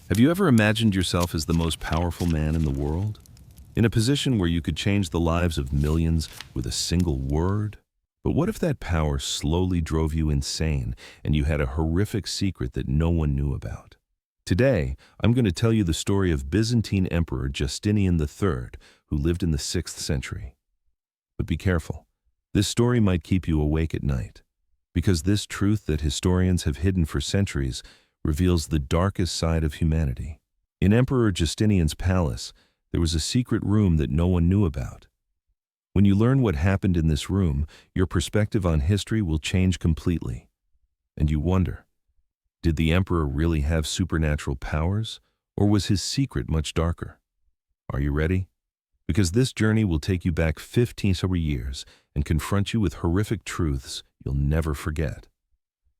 Have you ever imagined yourself as the most powerful man in the world? In a position where you could change the lives of millions with a single word? But what if that power slowly drove you insane and you had a horrific secret that no one knew about? Today, I'm going to tell you the story of Byzantine Emperor Justinian III, who lived in the 6th century. But be careful. This story might keep you awake at night, because this truth that historians have hidden for centuries reveals the darkest side of humanity. In Emperor Justinian's palace, there was a secret room that no one knew about. When you learn what happened in this room, your perspective on history will change completely. And you wonder, did the emperor really have supernatural powers, or was his secret much darker? Are you ready? Because this journey will take you back 15 years and confront you with horrific truths you'll never forget.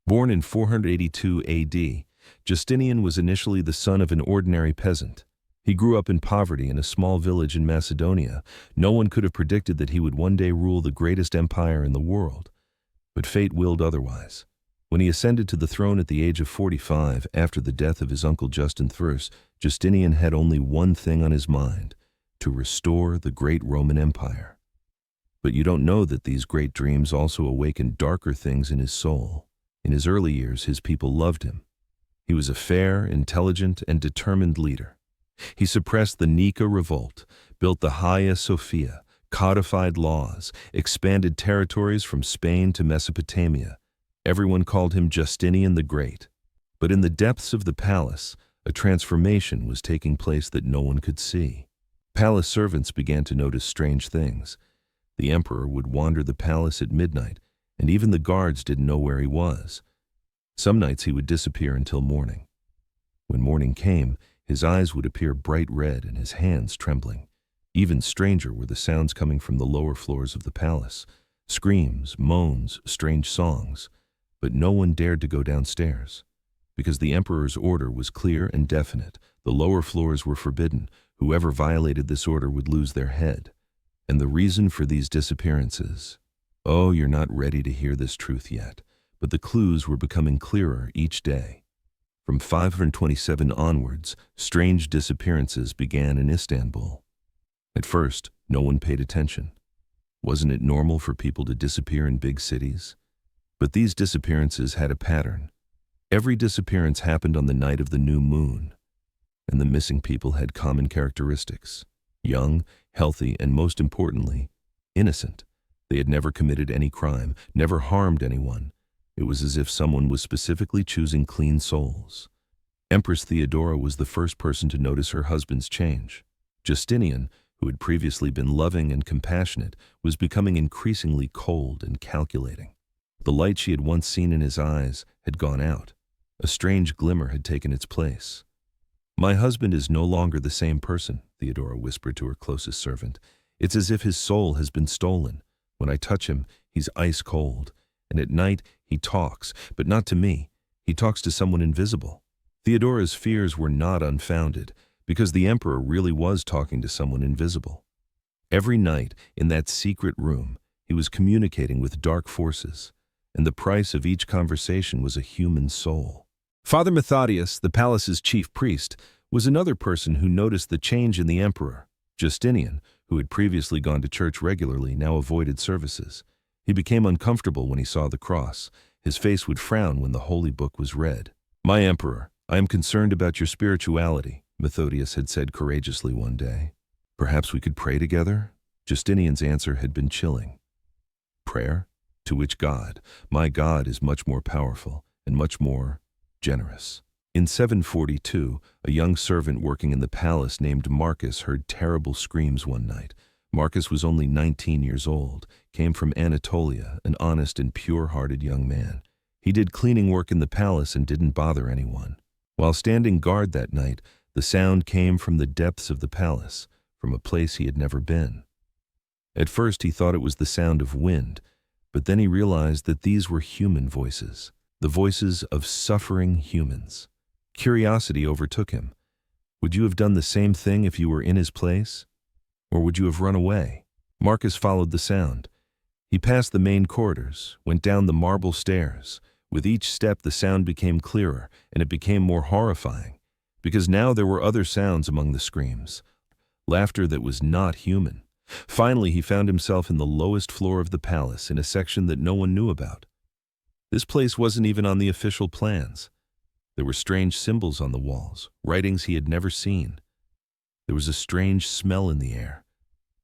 Born in 482 AD, Justinian was initially the son of an ordinary peasant. He grew up in poverty in a small village in Macedonia. No one could have predicted that he would one day rule the greatest empire in the world. But fate willed otherwise. When he ascended to the throne at the age of 45, after the death of his uncle Justin I, Justinian had only one thing on his mind: to restore the great Roman Empire. But you don't know that these great dreams also awakened darker things in his soul. In his early years, his people loved him. He was a fair, intelligent, and determined leader. He suppressed the Nika revolt, built the Hagia Sophia, codified laws, expanded territories from Spain to Mesopotamia. Everyone called him Justinian the Great. But in the depths of the palace, a transformation was taking place that no one could see. Palace servants began to notice strange things. The emperor would wander the palace at midnight, and even the guards didn't know where he was. Some nights he would disappear until morning. When morning came, his eyes would appear bright red and his hands trembling. Even stranger were the sounds coming from the lower floors of the palace: screams, moans, strange songs. But no one dared to go downstairs, because the emperor's order was clear and definite. The lower floors were forbidden. Whoever violated this order would lose their head. And the reason for these disappearances? Oh, you're not ready to hear this truth yet, but the clues were becoming clearer each day. From 527 onwards, strange disappearances began in Istanbul. At first, no one paid attention. Wasn't it normal for people to disappear in big cities? But these disappearances had a pattern. Every disappearance happened on the night of the new moon. And the missing people had common characteristics: young, healthy, and most importantly, innocent. They had never committed any crime, never harmed anyone. It was as if someone was specifically choosing clean souls. Empress Theodora was the first person to notice her husband's change. Justinian, who had previously been loving and compassionate, was becoming increasingly cold and calculating. The light she had once seen in his eyes had gone out. A strange glimmer had taken its place. "My husband is no longer the same person," Theodora whispered to her closest servant. "It's as if his soul has been stolen. When I touch him, he's ice cold. And at night, he talks, but not to me. He talks to someone invisible." Theodora's fears were not unfounded, because the emperor really was talking to someone invisible. Every night, in that secret room, he was communicating with dark forces, and the price of each conversation was a human soul. Father Methodius, the palace's chief priest, was another person who noticed the change in the emperor. Justinian, who had previously gone to church regularly, now avoided services. He became uncomfortable when he saw the cross. His face would frown when the holy book was read. "My emperor, I am concerned about your spirituality," Methodius had said courageously one day. "Perhaps we could pray together?" Justinian's answer had been chilling. "Prayer? To which God? My God is much more powerful and much more generous." In 742, a young servant working in the palace named Marcus heard terrible screams one night. Marcus was only 19 years old, came from Anatolia, an honest and pure-hearted young man. He did cleaning work in the palace and didn't bother anyone. While standing guard that night, the sound came from the depths of the palace, from a place he had never been. At first he thought it was the sound of wind, but then he realized that these were human voices, the voices of suffering humans. Curiosity overtook him. Would you have done the same thing if you were in his place? Or would you have run away? Marcus followed the sound. He passed the main corridors, went down the marble stairs. With each step the sound became clearer, and it became more horrifying. because now there were other sounds among the screams. Laughter that was not human. Finally, he found himself in the lowest floor of the palace, in a section that no one knew about. This place wasn't even on the official plans. There were strange symbols on the walls, writings he had never seen. There was a strange smell in the air,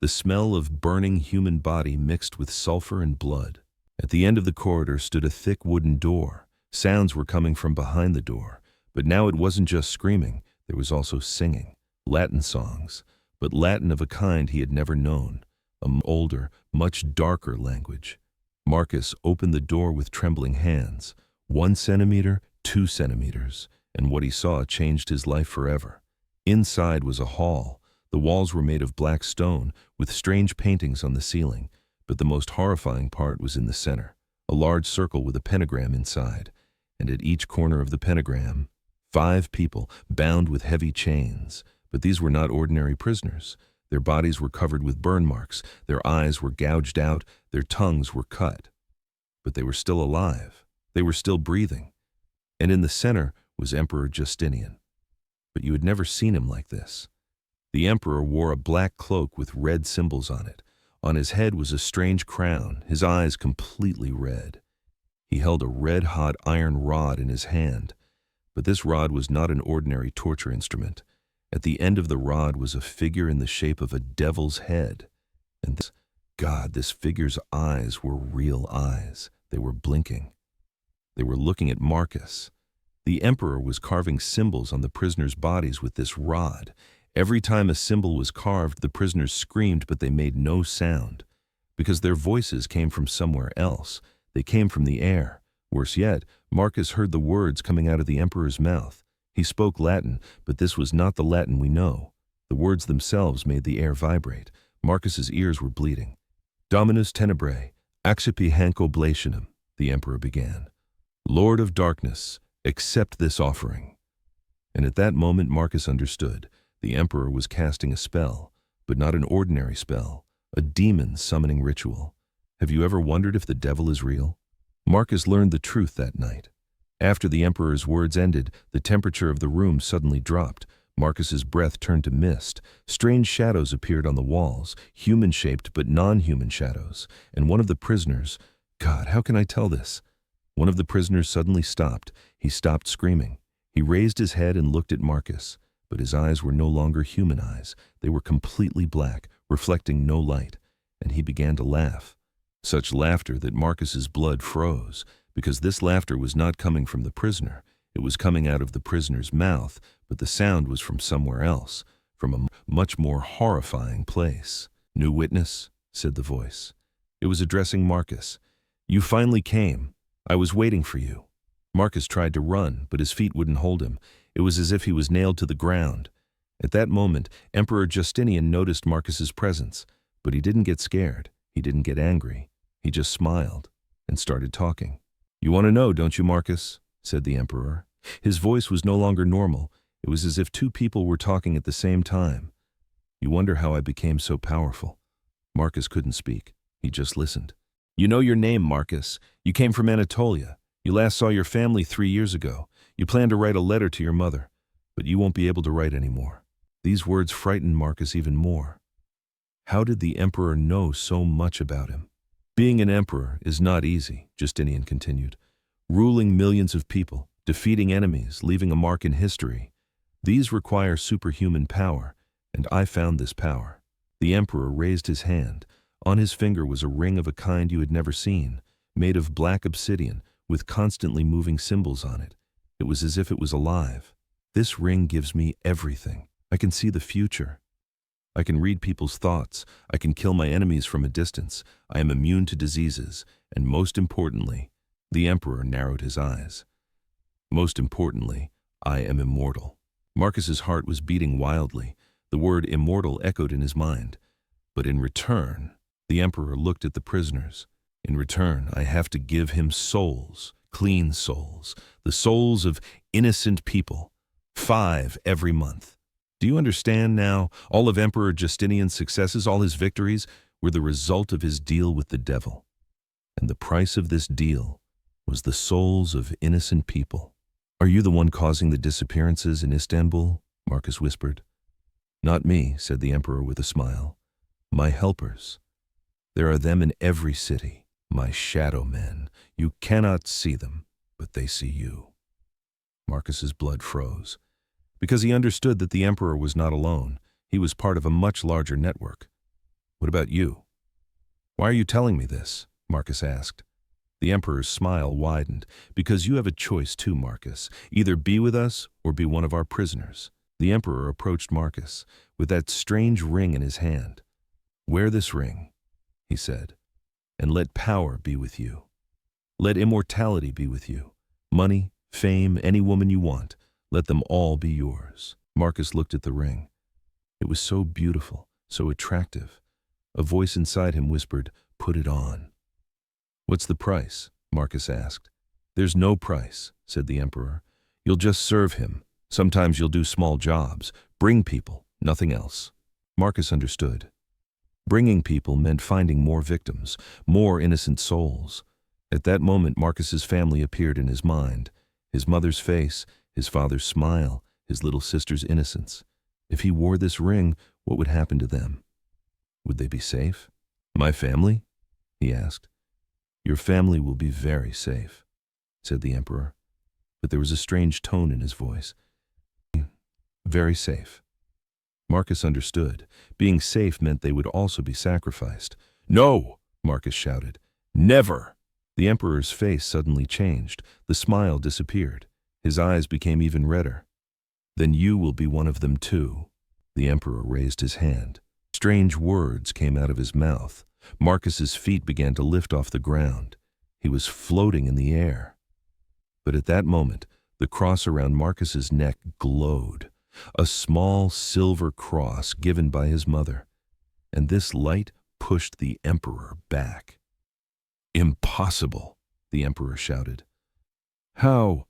the smell of burning human body mixed with sulfur and blood. At the end of the corridor stood a thick wooden door. Sounds were coming from behind the door, but now it wasn't just screaming, there was also singing, Latin songs, but Latin of a kind he had never known, an older, much darker language. Marcus opened the door with trembling hands. 1 centimeter, 2 centimeters, and what he saw changed his life forever. Inside was a hall. The walls were made of black stone, with strange paintings on the ceiling, but the most horrifying part was in the center, a large circle with a pentagram inside, and at each corner of the pentagram, 5 people bound with heavy chains. But these were not ordinary prisoners. Their bodies were covered with burn marks, their eyes were gouged out, their tongues were cut. But they were still alive. They were still breathing. And in the center was Emperor Justinian. But you had never seen him like this. The emperor wore a black cloak with red symbols on it. On his head was a strange crown, his eyes completely red. He held a red-hot iron rod in his hand. But this rod was not an ordinary torture instrument. At the end of the rod was a figure in the shape of a devil's head. And this figure's eyes were real eyes. They were blinking. They were looking at Marcus. The emperor was carving symbols on the prisoners' bodies with this rod. Every time a symbol was carved, the prisoners screamed, but they made no sound, because their voices came from somewhere else. They came from the air. Worse yet, Marcus heard the words coming out of the emperor's mouth. He spoke Latin, but this was not the Latin we know. The words themselves made the air vibrate. Marcus's ears were bleeding. Dominus tenebrae, accipi hanc oblationem, the emperor began. Lord of darkness, accept this offering. And at that moment Marcus understood. The emperor was casting a spell, but not an ordinary spell, a demon summoning ritual. Have you ever wondered if the devil is real? Marcus learned the truth that night. After the emperor's words ended, the temperature of the room suddenly dropped. Marcus's breath turned to mist. Strange shadows appeared on the walls, human-shaped but non-human shadows. And one of the prisoners, God, how can I tell this? One of the prisoners suddenly stopped. He stopped screaming. He raised his head and looked at Marcus, but his eyes were no longer human eyes. They were completely black, reflecting no light. And he began to laugh. Such laughter that Marcus's blood froze, because this laughter was not coming from the prisoner. It was coming out of the prisoner's mouth, but the sound was from somewhere else, from a much more horrifying place. "New witness," said the voice. It was addressing Marcus. "You finally came. I was waiting for you." Marcus tried to run, but his feet wouldn't hold him. It was as if he was nailed to the ground. At that moment, Emperor Justinian noticed Marcus's presence, but he didn't get scared. He didn't get angry. He just smiled and started talking. "You want to know, don't you, Marcus?" said the emperor. His voice was no longer normal. It was as if 2 people were talking at the same time. "You wonder how I became so powerful." Marcus couldn't speak. He just listened. "You know your name, Marcus. You came from Anatolia. You last saw your family 3 years ago. You plan to write a letter to your mother, but you won't be able to write anymore." These words frightened Marcus even more. How did the emperor know so much about him? "Being an emperor is not easy," Justinian continued. "Ruling millions of people, defeating enemies, leaving a mark in history. These require superhuman power, and I found this power." The emperor raised his hand. On his finger was a ring of a kind you had never seen, made of black obsidian, with constantly moving symbols on it. It was as if it was alive. "This ring gives me everything. I can see the future. I can read people's thoughts. I can kill my enemies from a distance. I am immune to diseases. And most importantly," the emperor narrowed his eyes, "most importantly, I am immortal." Marcus's heart was beating wildly. The word immortal echoed in his mind. "But in return," the emperor looked at the prisoners, "in return, I have to give him souls, clean souls, the souls of innocent people, 5 every month. Do you understand now? All of Emperor Justinian's successes, all his victories, were the result of his deal with the devil. And the price of this deal was the souls of innocent people. Are you the one causing the disappearances in Istanbul? Marcus whispered. Not me, said the emperor with a smile. My helpers. There are them in every city. My shadow men. You cannot see them, but they see you. Marcus's blood froze. Because he understood that the emperor was not alone. He was part of a much larger network. What about you? Why are you telling me this? Marcus asked. The emperor's smile widened. Because you have a choice too, Marcus. Either be with us or be one of our prisoners. The emperor approached Marcus with that strange ring in his hand. Wear this ring, he said, and let power be with you. Let immortality be with you. Money, fame, any woman you want, let them all be yours. Marcus looked at the ring. It was so beautiful, so attractive. A voice inside him whispered, "Put it on." What's the price? Marcus asked. There's no price, said the emperor. You'll just serve him. Sometimes you'll do small jobs. Bring people, nothing else. Marcus understood. Bringing people meant finding more victims, more innocent souls. At that moment, Marcus's family appeared in his mind. His mother's face, his father's smile, his little sister's innocence. If he wore this ring, what would happen to them? Would they be safe? My family? He asked. Your family will be very safe, said the emperor. But there was a strange tone in his voice. Very safe. Marcus understood. Being safe meant they would also be sacrificed. No, Marcus shouted. Never! The emperor's face suddenly changed. The smile disappeared. His eyes became even redder. Then you will be one of them too. The emperor raised his hand. Strange words came out of his mouth. Marcus's feet began to lift off the ground. He was floating in the air. But at that moment, the cross around Marcus's neck glowed. A small silver cross given by his mother. And this light pushed the emperor back. Impossible, the emperor shouted. How?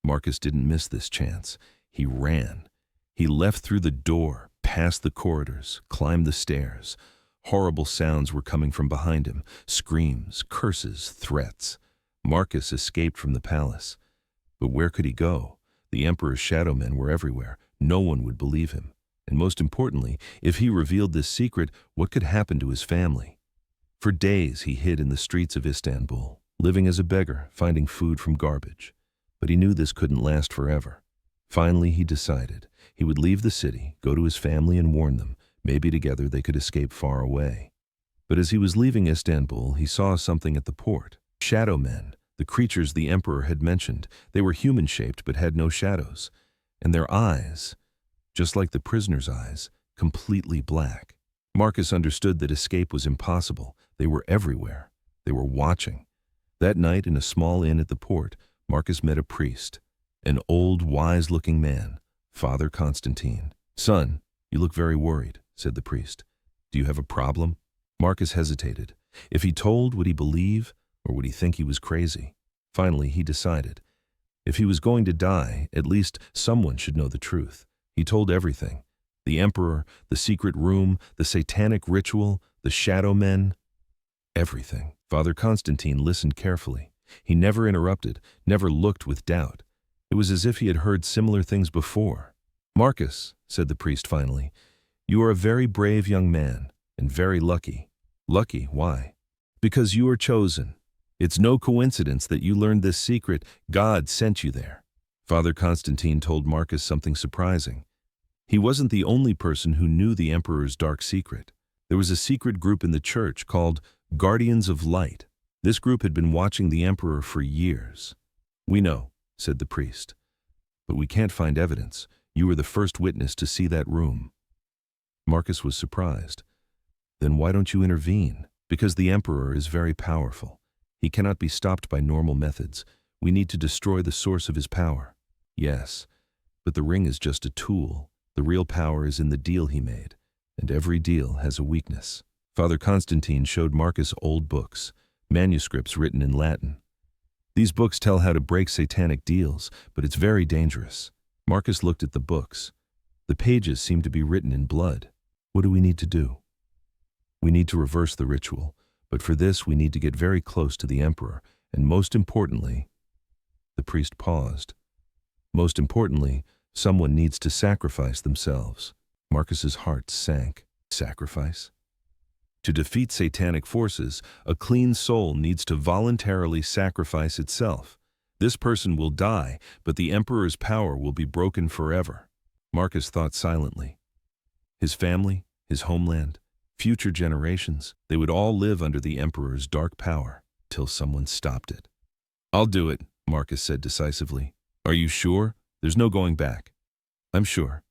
Marcus didn't miss this chance. He ran. He left through the door, past the corridors, climbed the stairs. Horrible sounds were coming from behind him. Screams, curses, threats. Marcus escaped from the palace. But where could he go? The emperor's shadow men were everywhere. No one would believe him. And most importantly, if he revealed this secret, what could happen to his family? For days he hid in the streets of Istanbul, living as a beggar, finding food from garbage. But he knew this couldn't last forever. Finally, he decided he would leave the city, go to his family and warn them. Maybe together they could escape far away. But as he was leaving Istanbul, he saw something at the port. Shadow men, the creatures the emperor had mentioned. They were human-shaped but had no shadows. And their eyes, just like the prisoner's eyes, completely black. Marcus understood that escape was impossible. They were everywhere. They were watching. That night, in a small inn at the port, Marcus met a priest, an old, wise-looking man, Father Constantine. Son, you look very worried, said the priest. Do you have a problem? Marcus hesitated. If he told, would he believe, or would he think he was crazy? Finally, he decided. If he was going to die, at least someone should know the truth. He told everything. The emperor, the secret room, the satanic ritual, the shadow men, everything. Father Constantine listened carefully. He never interrupted, never looked with doubt. It was as if he had heard similar things before. Marcus, said the priest finally, you are a very brave young man, and very lucky. Lucky, why? Because you are chosen. It's no coincidence that you learned this secret. God sent you there. Father Constantine told Marcus something surprising. He wasn't the only person who knew the emperor's dark secret. There was a secret group in the church called Guardians of Light. This group had been watching the emperor for years. We know, said the priest. But we can't find evidence. You were the first witness to see that room. Marcus was surprised. Then why don't you intervene? Because the emperor is very powerful. He cannot be stopped by normal methods. We need to destroy the source of his power. Yes, but the ring is just a tool. The real power is in the deal he made, and every deal has a weakness. Father Constantine showed Marcus old books, manuscripts written in Latin. These books tell how to break satanic deals, but it's very dangerous. Marcus looked at the books. The pages seemed to be written in blood. What do we need to do? We need to reverse the ritual, but for this we need to get very close to the emperor, and most importantly, the priest paused. Most importantly, someone needs to sacrifice themselves. Marcus's heart sank. Sacrifice? To defeat satanic forces, a clean soul needs to voluntarily sacrifice itself. This person will die, but the emperor's power will be broken forever. Marcus thought silently. His family, his homeland, future generations, they would all live under the emperor's dark power, till someone stopped it. "I'll do it," Marcus said decisively. "Are you sure? There's no going back." "I'm sure."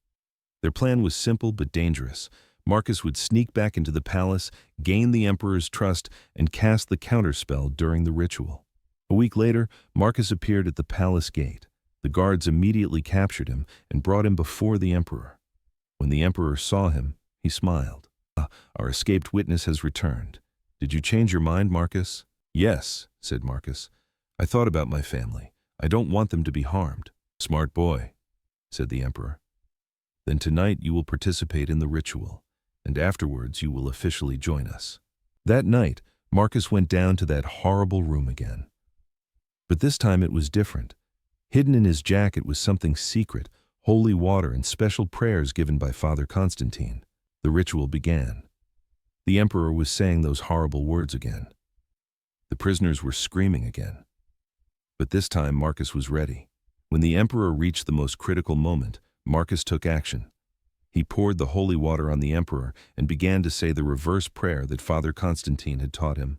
Their plan was simple but dangerous. Marcus would sneak back into the palace, gain the emperor's trust, and cast the counterspell during the ritual. A week later, Marcus appeared at the palace gate. The guards immediately captured him and brought him before the emperor. When the emperor saw him, he smiled. "Our escaped witness has returned. Did you change your mind, Marcus?" "Yes," said Marcus. "I thought about my family. I don't want them to be harmed." "Smart boy," said the emperor. "Then tonight you will participate in the ritual, and afterwards you will officially join us." That night, Marcus went down to that horrible room again. But this time it was different. Hidden in his jacket was something secret, holy water and special prayers given by Father Constantine. The ritual began. The emperor was saying those horrible words again. The prisoners were screaming again. But this time Marcus was ready. When the emperor reached the most critical moment, Marcus took action. He poured the holy water on the emperor and began to say the reverse prayer that Father Constantine had taught him.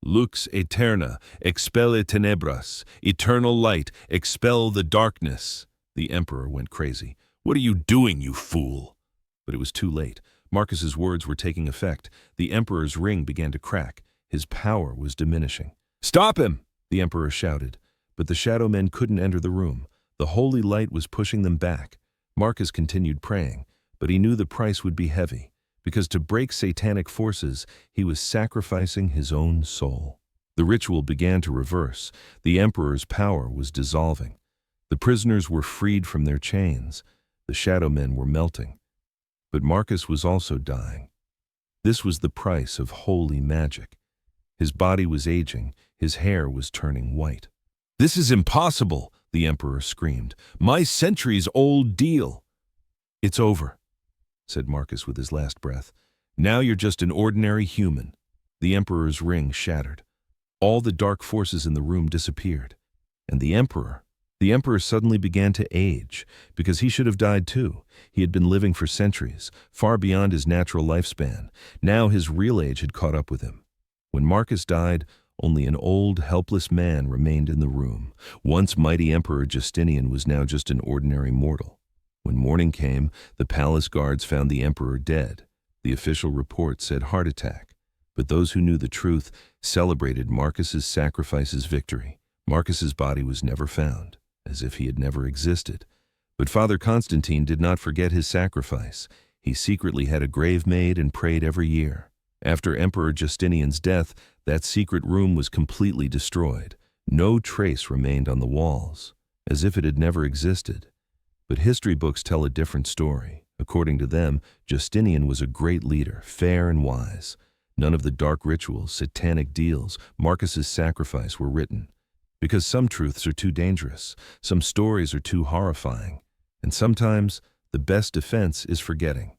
"Lux aeterna, expelle tenebras, eternal light, expel the darkness." The emperor went crazy. "What are you doing, you fool?" But it was too late. Marcus's words were taking effect. The emperor's ring began to crack. His power was diminishing. "Stop him!" the emperor shouted. But the shadow men couldn't enter the room. The holy light was pushing them back. Marcus continued praying, but he knew the price would be heavy, because to break satanic forces, he was sacrificing his own soul. The ritual began to reverse. The emperor's power was dissolving. The prisoners were freed from their chains. The shadow men were melting. But Marcus was also dying. This was the price of holy magic. His body was aging. His hair was turning white. "This is impossible," the emperor screamed. "My centuries-old deal." "It's over," said Marcus with his last breath. "Now you're just an ordinary human." The emperor's ring shattered. All the dark forces in the room disappeared. And the emperor suddenly began to age, because he should have died too. He had been living for centuries, far beyond his natural lifespan. Now his real age had caught up with him. When Marcus died, only an old, helpless man remained in the room. Once mighty Emperor Justinian was now just an ordinary mortal. When morning came, the palace guards found the emperor dead. The official report said heart attack. But those who knew the truth celebrated Marcus's sacrifice's victory. Marcus's body was never found, as if he had never existed. But Father Constantine did not forget his sacrifice. He secretly had a grave made and prayed every year. After Emperor Justinian's death, that secret room was completely destroyed. No trace remained on the walls, as if it had never existed. But history books tell a different story. According to them, Justinian was a great leader, fair and wise. None of the dark rituals, satanic deals, Marcus's sacrifice were written. Because some truths are too dangerous, some stories are too horrifying, and sometimes the best defense is forgetting.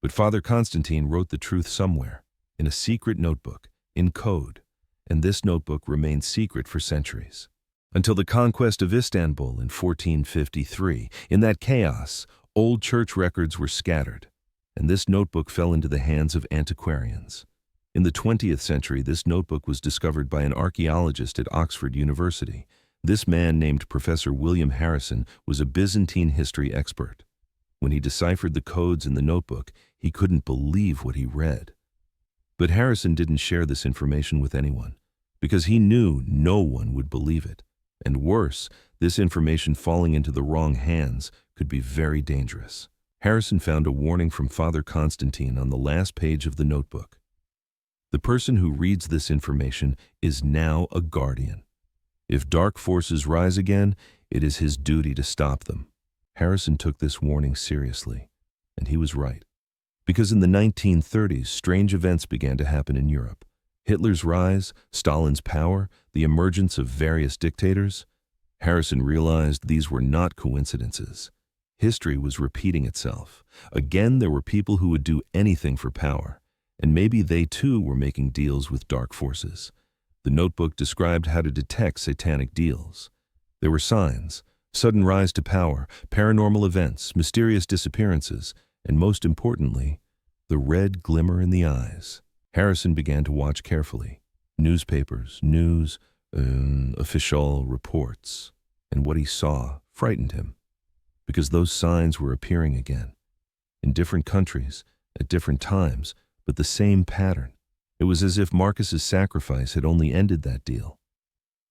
But Father Constantine wrote the truth somewhere, in a secret notebook, in code, and this notebook remained secret for centuries. Until the conquest of Istanbul in 1453, in that chaos, old church records were scattered, and this notebook fell into the hands of antiquarians. In the 20th century, this notebook was discovered by an archaeologist at Oxford University. This man, named Professor William Harrison, was a Byzantine history expert. When he deciphered the codes in the notebook, he couldn't believe what he read. But Harrison didn't share this information with anyone, because he knew no one would believe it. And worse, this information falling into the wrong hands could be very dangerous. Harrison found a warning from Father Constantine on the last page of the notebook. The person who reads this information is now a guardian. If dark forces rise again, it is his duty to stop them. Harrison took this warning seriously, and he was right. Because in the 1930s, strange events began to happen in Europe. Hitler's rise, Stalin's power, the emergence of various dictators. Harrison realized these were not coincidences. History was repeating itself. Again, there were people who would do anything for power, and maybe they too were making deals with dark forces. The notebook described how to detect satanic deals. There were signs: sudden rise to power, paranormal events, mysterious disappearances, and most importantly, the red glimmer in the eyes. Harrison began to watch carefully. Newspapers, news, official reports. And what he saw frightened him, because those signs were appearing again. In different countries, at different times, but the same pattern. It was as if Marcus's sacrifice had only ended that deal.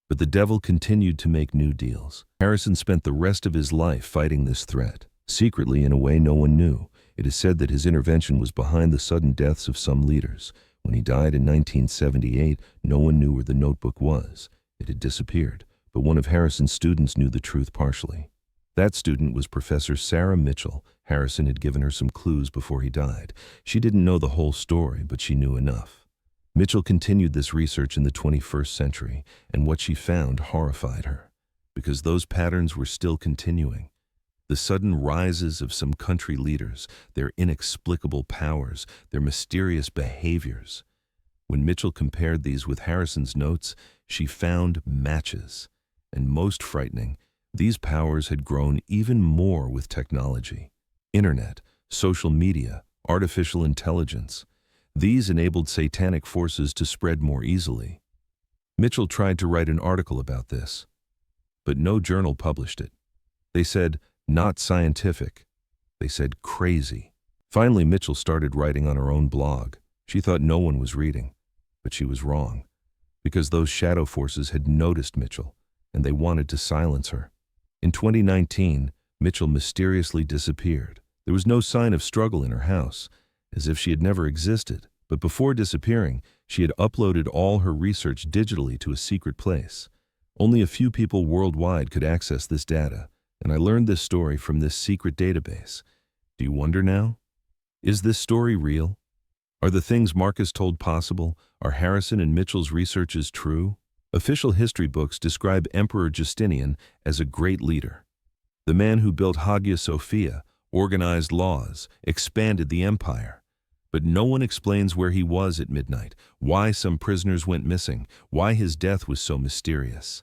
But the devil continued to make new deals. Harrison spent the rest of his life fighting this threat, secretly in a way no one knew. It is said that his intervention was behind the sudden deaths of some leaders. When he died in 1978, no one knew where the notebook was. It had disappeared, but one of Harrison's students knew the truth partially. That student was Professor Sarah Mitchell. Harrison had given her some clues before he died. She didn't know the whole story, but she knew enough. Mitchell continued this research in the 21st century, and what she found horrified her, because those patterns were still continuing. The sudden rises of some country leaders, their inexplicable powers, their mysterious behaviors. When Mitchell compared these with Harrison's notes, she found matches. And most frightening, these powers had grown even more with technology. Internet, social media, artificial intelligence. These enabled satanic forces to spread more easily. Mitchell tried to write an article about this, but no journal published it. They said, not scientific. They said crazy. Finally, Mitchell started writing on her own blog. She thought no one was reading, but she was wrong, because those shadow forces had noticed Mitchell, and they wanted to silence her. In 2019, Mitchell mysteriously disappeared. There was no sign of struggle in her house, as if she had never existed. But before disappearing, she had uploaded all her research digitally to a secret place. Only a few people worldwide could access this data, and I learned this story from this secret database. Do you wonder now? Is this story real? Are the things Marcus told possible? Are Harrison and Mitchell's researches true? Official history books describe Emperor Justinian as a great leader. The man who built Hagia Sophia, organized laws, expanded the empire. But no one explains where he was at midnight, why some prisoners went missing, why his death was so mysterious.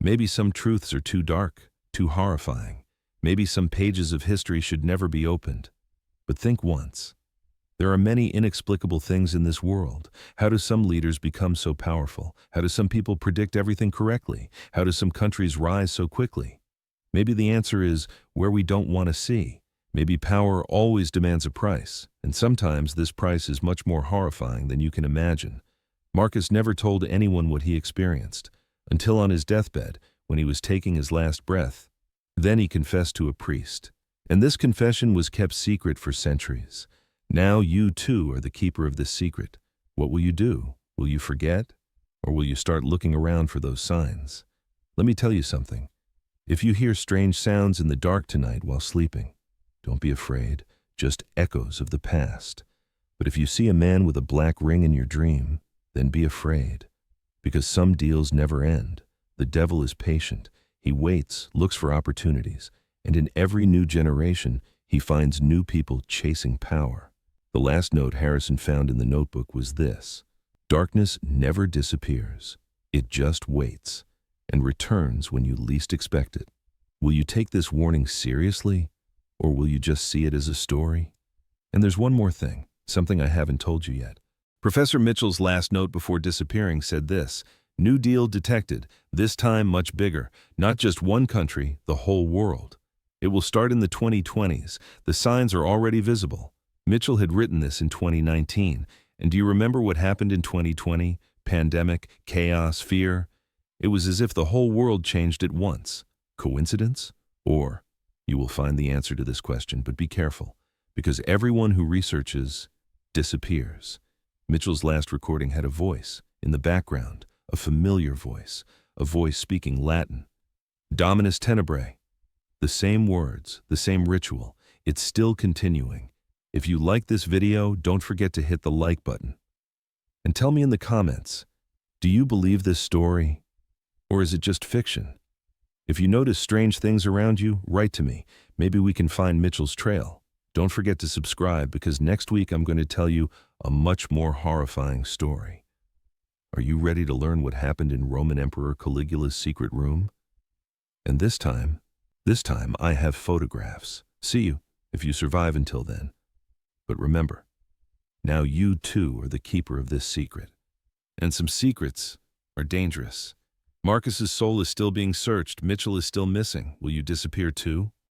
Maybe some truths are too dark, too horrifying. Maybe some pages of history should never be opened. But think once. There are many inexplicable things in this world. How do some leaders become so powerful? How do some people predict everything correctly? How do some countries rise so quickly? Maybe the answer is where we don't want to see. Maybe power always demands a price, and sometimes this price is much more horrifying than you can imagine. Marcus never told anyone what he experienced, until on his deathbed, when he was taking his last breath. Then he confessed to a priest, and this confession was kept secret for centuries. Now you too are the keeper of this secret. What will you do? Will you forget? Or will you start looking around for those signs? Let me tell you something. If you hear strange sounds in the dark tonight while sleeping, don't be afraid, just echoes of the past. But if you see a man with a black ring in your dream, then be afraid, because some deals never end. The devil is patient. He waits, looks for opportunities, and in every new generation, he finds new people chasing power. The last note Harrison found in the notebook was this: darkness never disappears. It just waits and returns when you least expect it. Will you take this warning seriously, or will you just see it as a story? And there's one more thing, something I haven't told you yet. Professor Mitchell's last note before disappearing said this: New deal detected, this time much bigger. Not just one country, the whole world. It will start in the 2020s. The signs are already visible. Mitchell had written this in 2019. And do you remember what happened in 2020? Pandemic, chaos, fear. It was as if the whole world changed at once. Coincidence? Or, you will find the answer to this question, but be careful, because everyone who researches disappears. Mitchell's last recording had a voice in the background, a familiar voice, a voice speaking Latin. Dominus tenebrae. The same words, the same ritual. It's still continuing. If you like this video, don't forget to hit the like button. And tell me in the comments, do you believe this story? Or is it just fiction? If you notice strange things around you, write to me. Maybe we can find Mitchell's trail. Don't forget to subscribe because next week I'm going to tell you a much more horrifying story. Are you ready to learn what happened in Roman Emperor Caligula's secret room? And this time I have photographs. See you if you survive until then. But remember, now you too are the keeper of this secret. And some secrets are dangerous. Marcus's soul is still being searched. Mitchell is still missing. Will you disappear too?